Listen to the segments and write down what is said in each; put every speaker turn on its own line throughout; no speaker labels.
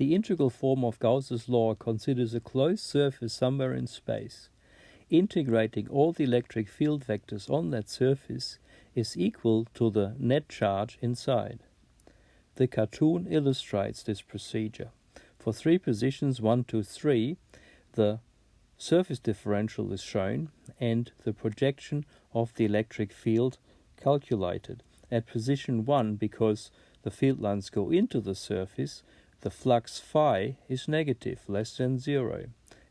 The integral form of Gauss's law considers a closed surface somewhere in space. Integrating all the electric field vectors on that surface is equal to the net charge inside. The cartoon illustrates this procedure. For 3 positions 1, 2, 3, the surface differential is shown and the projection of the electric field calculated. At position 1, because the field lines go into the surface, the flux phi is negative, less than 0.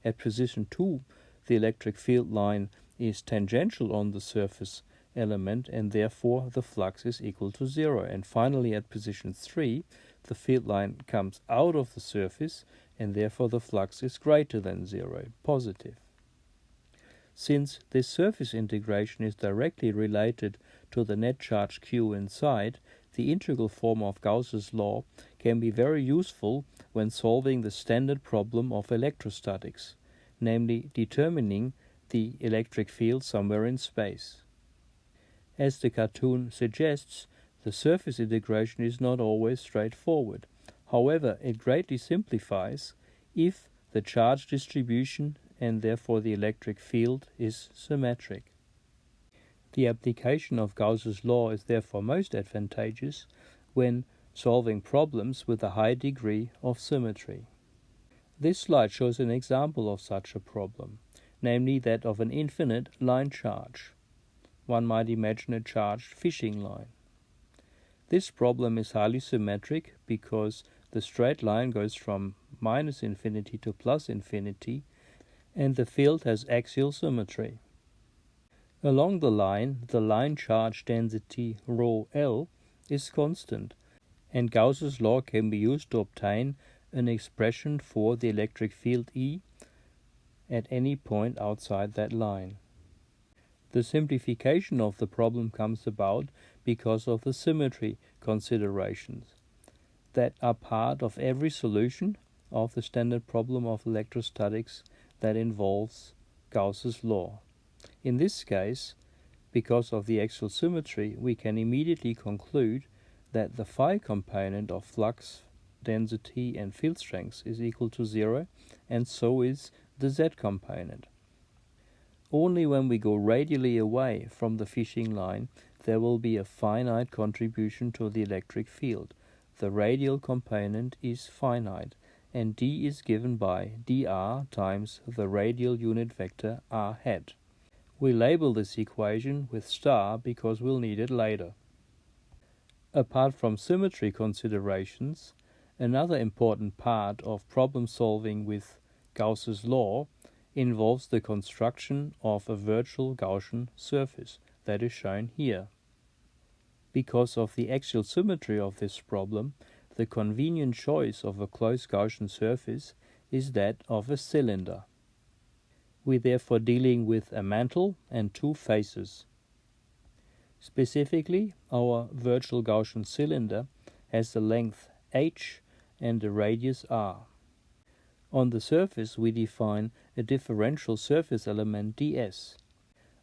At position 2, the electric field line is tangential on the surface element and therefore the flux is equal to 0. And finally at position 3, the field line comes out of the surface and therefore the flux is greater than 0, positive. Since this surface integration is directly related to the net charge Q inside, the integral form of Gauss's law can be very useful when solving the standard problem of electrostatics, namely determining the electric field somewhere in space. As the cartoon suggests, the surface integration is not always straightforward. However, it greatly simplifies if the charge distribution and therefore the electric field is symmetric. The application of Gauss's law is therefore most advantageous when solving problems with a high degree of symmetry. This slide shows an example of such a problem, namely that of an infinite line charge. One might imagine a charged fishing line. This problem is highly symmetric because the straight line goes from minus infinity to plus infinity and the field has axial symmetry. Along the line charge density ρL is constant, and Gauss's law can be used to obtain an expression for the electric field E at any point outside that line. The simplification of the problem comes about because of the symmetry considerations that are part of every solution of the standard problem of electrostatics that involves Gauss's law. In this case, because of the axial symmetry, we can immediately conclude that the phi component of flux, density and field strength is equal to 0, and so is the z component. Only when we go radially away from the fishing line there will be a finite contribution to the electric field. The radial component is finite, and d is given by dr times the radial unit vector r hat. We label this equation with star because we'll need it later. Apart from symmetry considerations, another important part of problem solving with Gauss's law involves the construction of a virtual Gaussian surface that is shown here. Because of the axial symmetry of this problem, the convenient choice of a closed Gaussian surface is that of a cylinder. We're therefore dealing with a mantle and 2 faces. Specifically, our virtual Gaussian cylinder has a length h and a radius r. On the surface we define a differential surface element ds.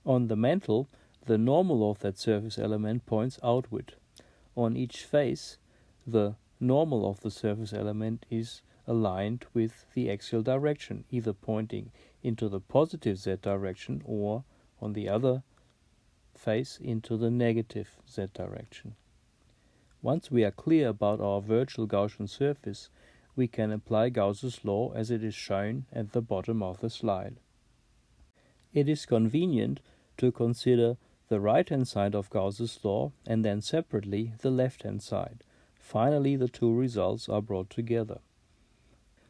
On the mantle, the normal of that surface element points outward. On each face, the normal of the surface element is aligned with the axial direction, either pointing into the positive z direction or, on the other face, into the negative z direction. Once we are clear about our virtual Gaussian surface, we can apply Gauss's law as it is shown at the bottom of the slide. It is convenient to consider the right-hand side of Gauss's law and then separately the left-hand side. Finally, the 2 results are brought together.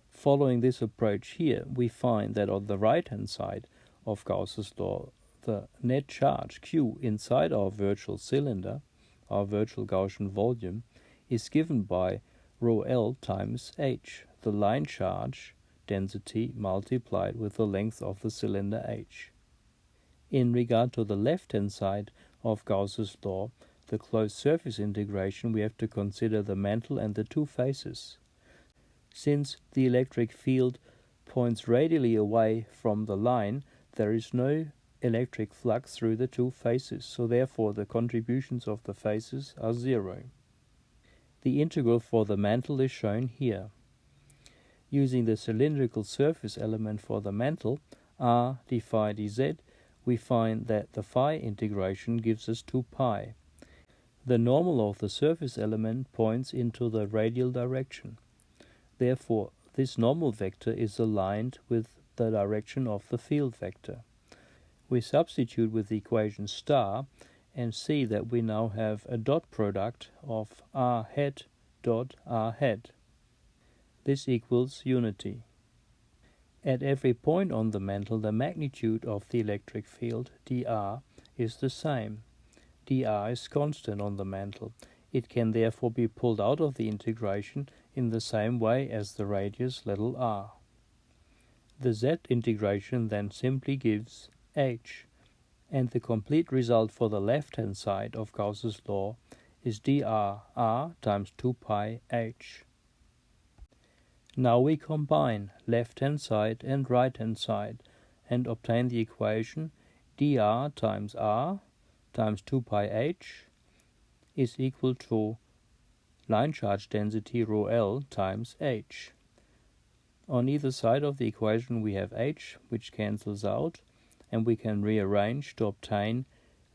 Following this approach here, we find that on the right-hand side of Gauss's law, the net charge Q inside our virtual cylinder, our virtual Gaussian volume, is given by ρL times h, the line charge density multiplied with the length of the cylinder h. In regard to the left-hand side of Gauss's law, the closed surface integration, we have to consider the mantle and the 2 faces. Since the electric field points radially away from the line, there is no electric flux through the 2 faces, so therefore the contributions of the faces are 0. The integral for the mantle is shown here. Using the cylindrical surface element for the mantle, r d phi dz, we find that the phi integration gives us 2 pi. The normal of the surface element points into the radial direction. Therefore, this normal vector is aligned with the direction of the field vector. We substitute with the equation star and see that we now have a dot product of r hat dot r hat. This equals unity. At every point on the mantle, the magnitude of the electric field, dr, is the same. dr is constant on the mantle. It can therefore be pulled out of the integration in the same way as the radius little r. The z integration then simply gives h, and the complete result for the left-hand side of Gauss's law is dr r times 2 pi h. Now we combine left-hand side and right-hand side and obtain the equation dr times r times 2 pi h is equal to line charge density rho L times h. On either side of the equation we have h, which cancels out, and we can rearrange to obtain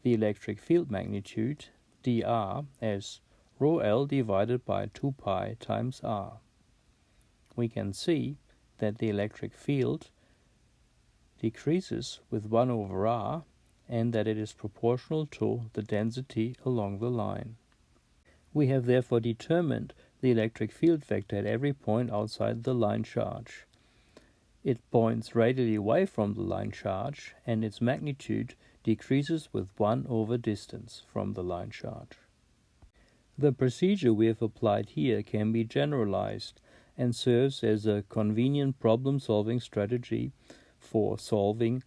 the electric field magnitude dr as rho L divided by 2 pi times r. We can see that the electric field decreases with 1 over r and that it is proportional to the density along the line. We have therefore determined the electric field vector at every point outside the line charge. It points radially away from the line charge, and its magnitude decreases with 1 over distance from the line charge. The procedure we have applied here can be generalized and serves as a convenient problem-solving strategy for solving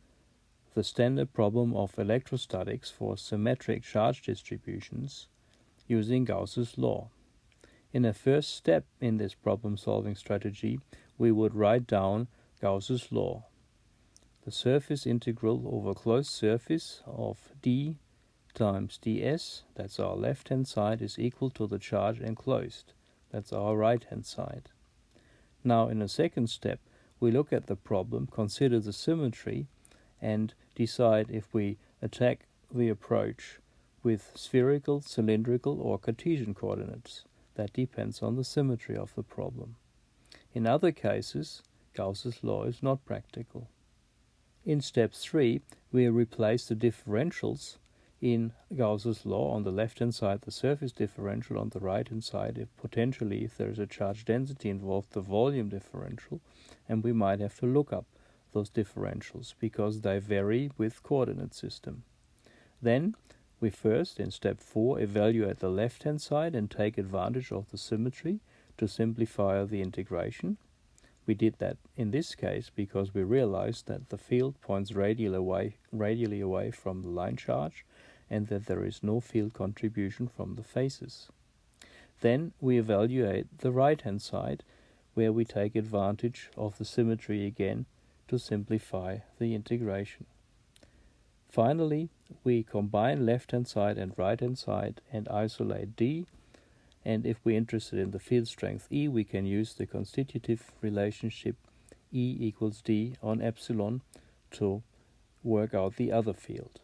the standard problem of electrostatics for symmetric charge distributions using Gauss's law. In a first step in this problem-solving strategy, we would write down Gauss's law. The surface integral over closed surface of d times ds, that's our left-hand side, is equal to the charge enclosed, that's our right-hand side. Now in a second step, we look at the problem, consider the symmetry, and decide if we attack the approach with spherical, cylindrical, or Cartesian coordinates. That depends on the symmetry of the problem. In other cases, Gauss's law is not practical. In step 3, we replace the differentials in Gauss's law. On the left-hand side, the surface differential; on the right-hand side, if there is a charge density involved, the volume differential, and we might have to look up those differentials because they vary with coordinate system. Then we first, in step 4, evaluate the left-hand side and take advantage of the symmetry to simplify the integration. We did that in this case because we realized that the field points radially away from the line charge and that there is no field contribution from the faces. Then we evaluate the right-hand side, where we take advantage of the symmetry again to simplify the integration. Finally, we combine left-hand side and right-hand side and isolate D, and if we're interested in the field strength E, we can use the constitutive relationship E equals D on epsilon to work out the other field.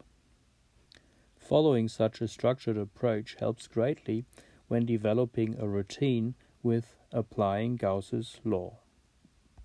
Following such a structured approach helps greatly when developing a routine with applying Gauss's law.